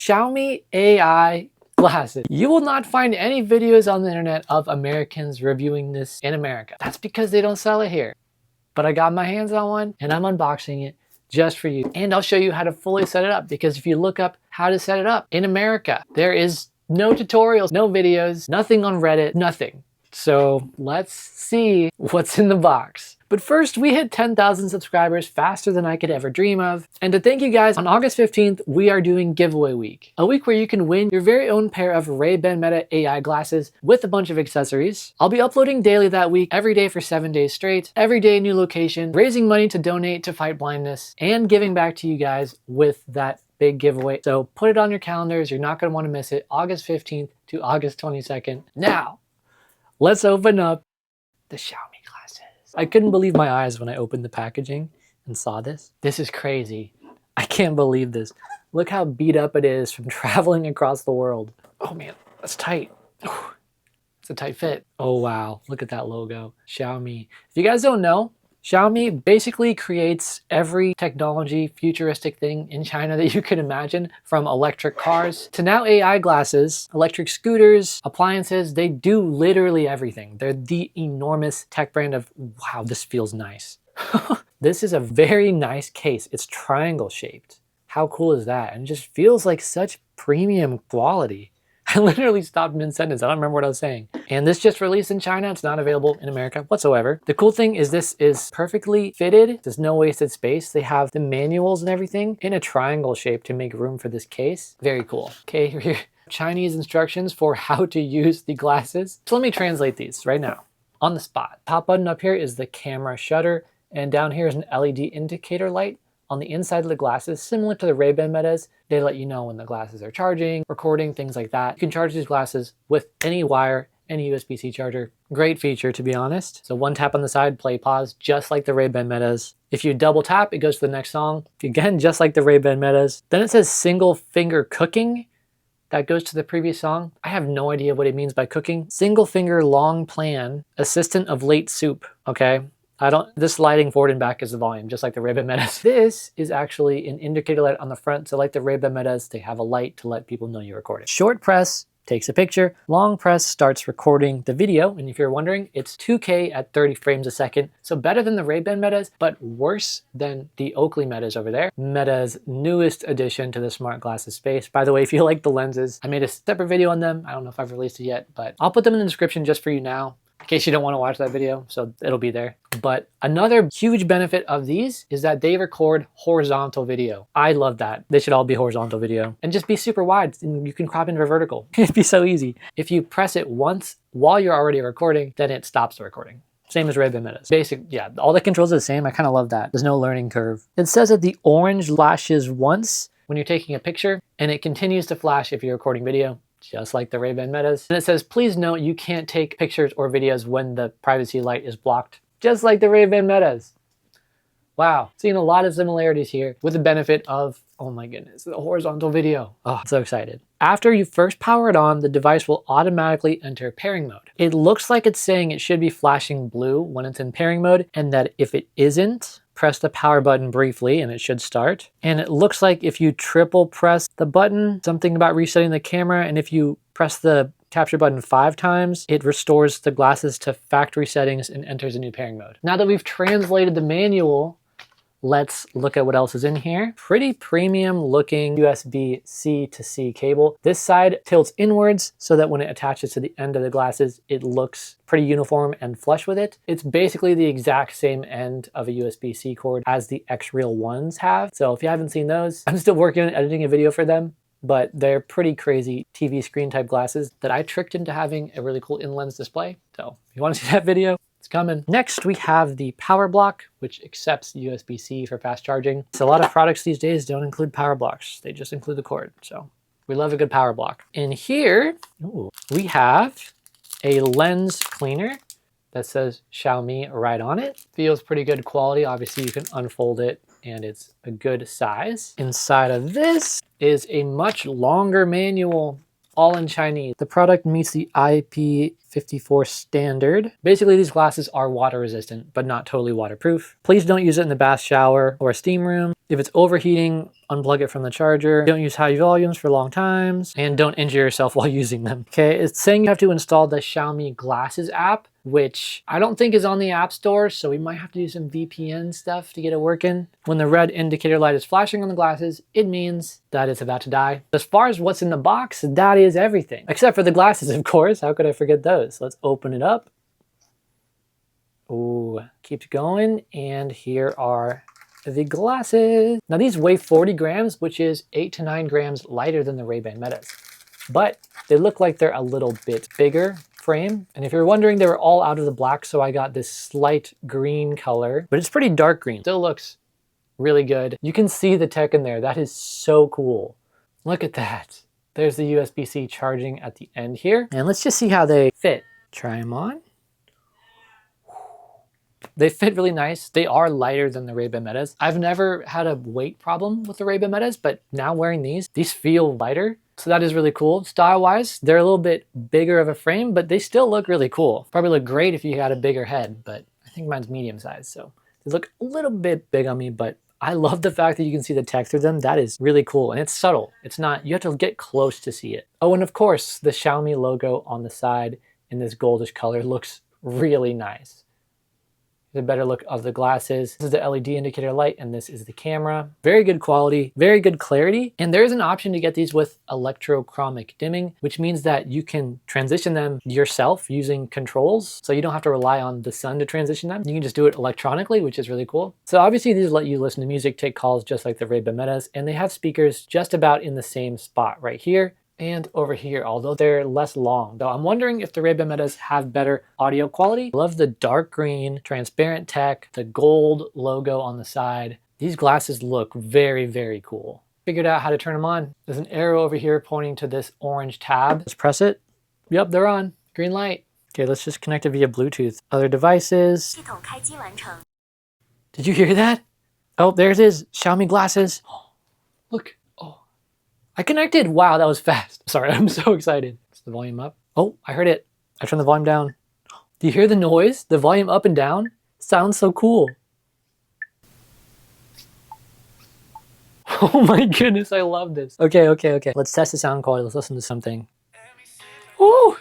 Xiaomi AI glasses. You will not find any videos on the internet of Americans reviewing this in America. That's because they don't sell it here. But I got my hands on one and I'm unboxing it just for you. And I'll show you how to fully set it up, because if you look up how to set it up in America, there is no tutorials, no videos, nothing on Reddit, nothing. So let's see what's in the box. But first, we hit 10,000 subscribers faster than I could ever dream of. And to thank you guys, on August 15th, we are doing giveaway week. A week where you can win your very own pair of Ray-Ban Meta AI glasses with a bunch of accessories. I'll be uploading daily that week, every day for 7 days straight, every day a new location, raising money to donate to fight blindness, and giving back to you guys with that big giveaway. So put it on your calendars. You're not gonna wanna miss it. August 15th to August 22nd. Now, let's open up the Xiaomi glasses. I couldn't believe my eyes when I opened the packaging and saw this. This is crazy. I can't believe this. Look how beat up it is from traveling across the world. Oh man, that's tight. It's a tight fit. Oh wow, look at that logo. Xiaomi. If you guys don't know, Xiaomi basically creates every technology, futuristic thing in China that you could imagine, from electric cars to now AI glasses, electric scooters, appliances. They do literally everything. They're the enormous tech brand of, wow, this feels nice. This is a very nice case. It's triangle shaped. How cool is that? And it just feels like such premium quality. I literally stopped mid-sentence. I don't remember what I was saying. And this just released in China. It's not available in America whatsoever. The cool thing is this is perfectly fitted. There's no wasted space. They have the manuals and everything in a triangle shape to make room for this case. Very cool. Okay, here Chinese instructions for how to use the glasses. So let me translate these right now on the spot. Top button up here is the camera shutter, and down here is an LED indicator light. On the inside of the glasses, similar to the Ray-Ban Metas, they let you know when the glasses are charging, recording, things like that. You can charge these glasses with any wire, any USB-C charger. Great feature, to be honest. So one tap on the side, play, pause, just like the Ray-Ban Metas. If you double tap, it goes to the next song. Again, just like the Ray-Ban Metas. Then it says single finger cooking. That goes to the previous song. I have no idea what it means by cooking. Single finger long plan, assistant of late soup, okay? This sliding forward and back is the volume, just like the Ray-Ban Metas. This is actually an indicator light on the front. So like the Ray-Ban Metas, they have a light to let people know you're recording. Short press takes a picture. Long press starts recording the video. And if you're wondering, it's 2K at 30 frames a second. So better than the Ray-Ban Metas, but worse than the Oakley Metas over there. Meta's newest addition to the smart glasses space. By the way, if you like the lenses, I made a separate video on them. I don't know if I've released it yet, but I'll put them in the description just for you now, in case you don't want to watch that video, so it'll be there. But another huge benefit of these is that they record horizontal video. I love that. They should all be horizontal video and just be super wide, and you can crop into vertical. It'd be so easy. If you press it once while you're already recording, then it stops the recording. Same as Ray-Ban Metas. Basic, yeah, all the controls are the same. I kind of love that. There's no learning curve. It says that the orange flashes once when you're taking a picture, and it continues to flash if you're recording video, just like the Ray-Ban Metas. And it says, please note you can't take pictures or videos when the privacy light is blocked, just like the Ray-Ban Metas. Wow, seeing a lot of similarities here with the benefit of, oh my goodness, the horizontal video. Oh, I'm so excited. After you first power it on, the device will automatically enter pairing mode. It looks like it's saying it should be flashing blue when it's in pairing mode, and that if it isn't, press the power button briefly and it should start. And it looks like if you triple press the button, something about resetting the camera, and if you press the capture button 5 times, it restores the glasses to factory settings and enters a new pairing mode. Now that we've translated the manual, let's look at what else is in here. Pretty premium looking USB-C to C cable. This side tilts inwards so that when it attaches to the end of the glasses, it looks pretty uniform and flush with it. It's basically the exact same end of a USB-C cord as the X-Real ones have. So if you haven't seen those, I'm still working on editing a video for them, but they're pretty crazy TV screen type glasses that I tricked into having a really cool in-lens display. So if you want to see that video, it's coming. Next, we have the power block, which accepts USB-C for fast charging. So a lot of products these days don't include power blocks. They just include the cord. So we love a good power block. In here, we have a lens cleaner that says Xiaomi right on it. Feels pretty good quality. Obviously, you can unfold it and it's a good size. Inside of this is a much longer manual, all in Chinese. The product meets the IP 54 standard. Basically, these glasses are water resistant, but not totally waterproof. Please don't use it in the bath shower or a steam room. If it's overheating, unplug it from the charger. Don't use high volumes for long times, and don't injure yourself while using them. Okay, it's saying you have to install the Xiaomi Glasses app, which I don't think is on the App Store, so we might have to do some VPN stuff to get it working. When the red indicator light is flashing on the glasses, it means that it's about to die. As far as what's in the box, that is everything. Except for the glasses, of course. How could I forget those? Let's open it up. Ooh, keeps going, and here are the glasses. Now these weigh 40 grams, which is 8 to 9 grams lighter than the Ray-Ban Metas. But they look like they're a little bit bigger frame. And if you're wondering, they were all out of the black, so I got this slight green color, but it's pretty dark green. Still looks really good. You can see the tech in there. That is so cool. Look at that. There's the USB-C charging at the end here. And let's just see how they fit. Try them on. They fit really nice. They are lighter than the Ray-Ban Metas. I've never had a weight problem with the Ray-Ban Metas, but now wearing these feel lighter. So that is really cool. Style-wise, they're a little bit bigger of a frame, but they still look really cool. Probably look great if you had a bigger head, but I think mine's medium size, so they look a little bit big on me, but I love the fact that you can see the text through them. That is really cool, and it's subtle. It's not, you have to get close to see it. Oh, and of course, the Xiaomi logo on the side in this goldish color looks really nice. The better look of the glasses. This is the LED indicator light, and this is the camera. Very good quality, very good clarity. And there is an option to get these with electrochromic dimming, which means that you can transition them yourself using controls. So you don't have to rely on the sun to transition them. You can just do it electronically, which is really cool. So obviously these let you listen to music, take calls just like the Ray-Ban Metas, and they have speakers just about in the same spot right here and over here, although they're less long. So I'm wondering if the Ray-Ban Metas have better audio quality. I love the dark green, transparent tech, the gold logo on the side. These glasses look very, very cool. Figured out how to turn them on. There's an arrow over here pointing to this orange tab. Let's press it. Yep, they're on. Green light. Okay, let's just connect it via Bluetooth. Other devices. Did you hear that? Oh, there it is. Xiaomi glasses. Look. I connected. Wow, that was fast. Sorry, I'm so excited. Is the volume up? Oh, I heard it. I turned the volume down. Do you hear the noise? The volume up and down? Sounds so cool. Oh my goodness, I love this. Okay. Let's test the sound quality. Let's listen to something. Ooh!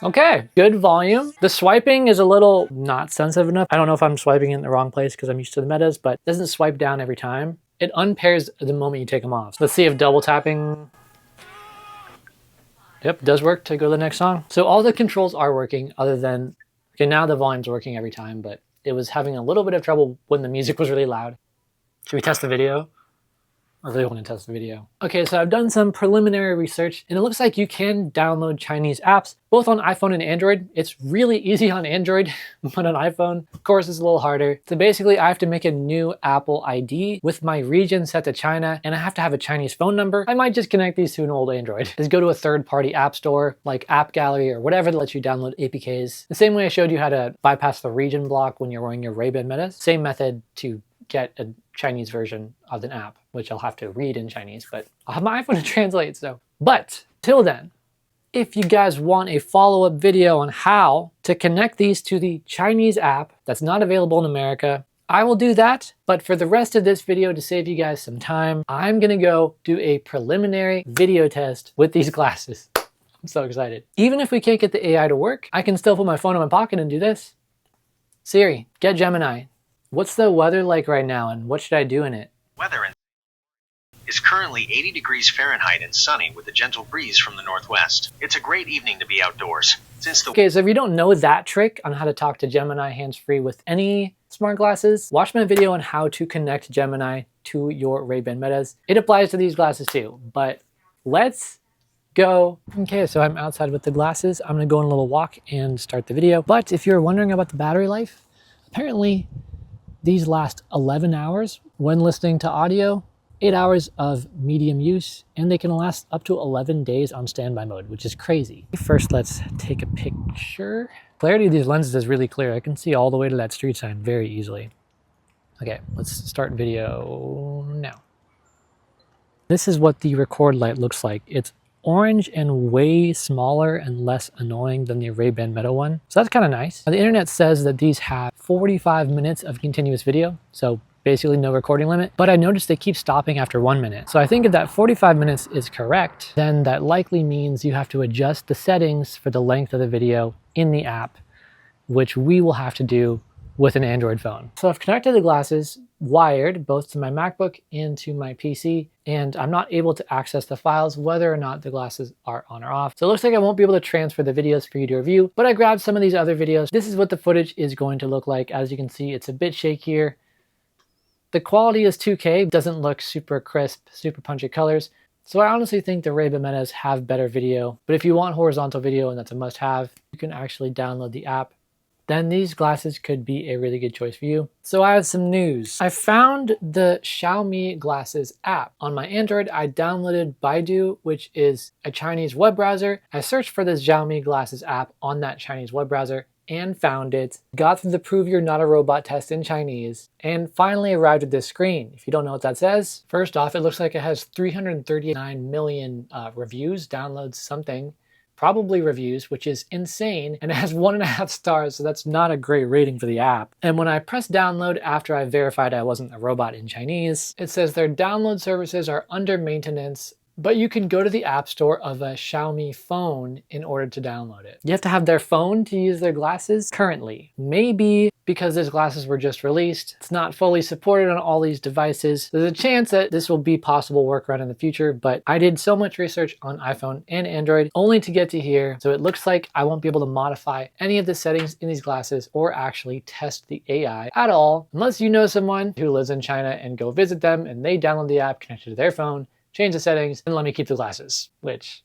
Okay, good volume. The swiping is a little not sensitive enough. I don't know if I'm swiping in the wrong place because I'm used to the Metas, but it doesn't swipe down every time. It unpairs the moment you take them off. Let's see if double tapping. Yep, does work to go to the next song. So all the controls are working other than, okay, now the volume's working every time, but it was having a little bit of trouble when the music was really loud. Should we test the video? I really want to test the video. Okay, so I've done some preliminary research, and it looks like you can download Chinese apps, both on iPhone and Android. It's really easy on Android, but on iPhone, of course, it's a little harder. So basically, I have to make a new Apple ID with my region set to China, and I have to have a Chinese phone number. I might just connect these to an old Android. Just go to a third-party app store, like App Gallery or whatever that lets you download APKs. The same way I showed you how to bypass the region block when you're wearing your Ray-Ban Metas. Same method to get a Chinese version of an app, which I'll have to read in Chinese, but I'll have my iPhone to translate, so. But till then, if you guys want a follow-up video on how to connect these to the Chinese app that's not available in America, I will do that. But for the rest of this video, to save you guys some time, I'm gonna go do a preliminary video test with these glasses. I'm so excited. Even if we can't get the AI to work, I can still put my phone in my pocket and do this. Siri, get Gemini. What's the weather like right now, and what should I do in it? Weather is currently 80 degrees Fahrenheit and sunny with a gentle breeze from the northwest. It's a great evening to be outdoors. Okay, so if you don't know that trick on how to talk to Gemini hands-free with any smart glasses, watch my video on how to connect Gemini to your Ray-Ban Metas. It applies to these glasses too, but let's go. Okay, so I'm outside with the glasses. I'm gonna go on a little walk and start the video. But if you're wondering about the battery life, apparently these last 11 hours when listening to audio, 8 hours of medium use, and they can last up to 11 days on standby mode, which is crazy. First, let's take a picture. Clarity of these lenses is really clear. I can see all the way to that street sign very easily. Okay, let's start video now. This is what the record light looks like. It's orange and way smaller and less annoying than the Ray-Ban Meta one. So that's kind of nice. Now, the internet says that these have 45 minutes of continuous video. So basically no recording limit, but I noticed they keep stopping after 1 minute. So I think if that 45 minutes is correct, then that likely means you have to adjust the settings for the length of the video in the app, which we will have to do with an Android phone. So I've connected the glasses wired both to my MacBook and to my PC, and I'm not able to access the files whether or not the glasses are on or off. So it looks like I won't be able to transfer the videos for you to review, but I grabbed some of these other videos. This is what the footage is going to look like. As you can see, it's a bit shakier. The quality is 2K, doesn't look super crisp, super punchy colors. So I honestly think the Ray-Ban Metas have better video, but if you want horizontal video and that's a must-have, you can actually download the app. Then these glasses could be a really good choice for you. So I have some news. I found the Xiaomi glasses app. On my Android, I downloaded Baidu, which is a Chinese web browser. I searched for this Xiaomi glasses app on that Chinese web browser and found it, got through the prove you're not a robot test in Chinese, and finally arrived at this screen. If you don't know what that says, first off, it looks like it has 339 million reviews, downloads, something. Probably reviews, which is insane, and it has 1.5 stars, so that's not a great rating for the app. And when I press download after I verified I wasn't a robot in Chinese, it says their download services are under maintenance, but you can go to the app store of a Xiaomi phone in order to download it. You have to have their phone to use their glasses currently. Maybe because these glasses were just released, it's not fully supported on all these devices. There's a chance that this will be possible workaround in the future, but I did so much research on iPhone and Android only to get to here. So it looks like I won't be able to modify any of the settings in these glasses or actually test the AI at all, unless you know someone who lives in China and go visit them and they download the app connected to their phone, change the settings, and let me keep the glasses, which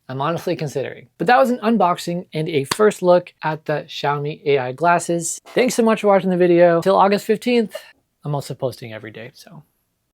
I'm honestly considering. But that was an unboxing and a first look at the Xiaomi AI glasses. Thanks so much for watching the video. Till August 15th, I'm also posting every day, so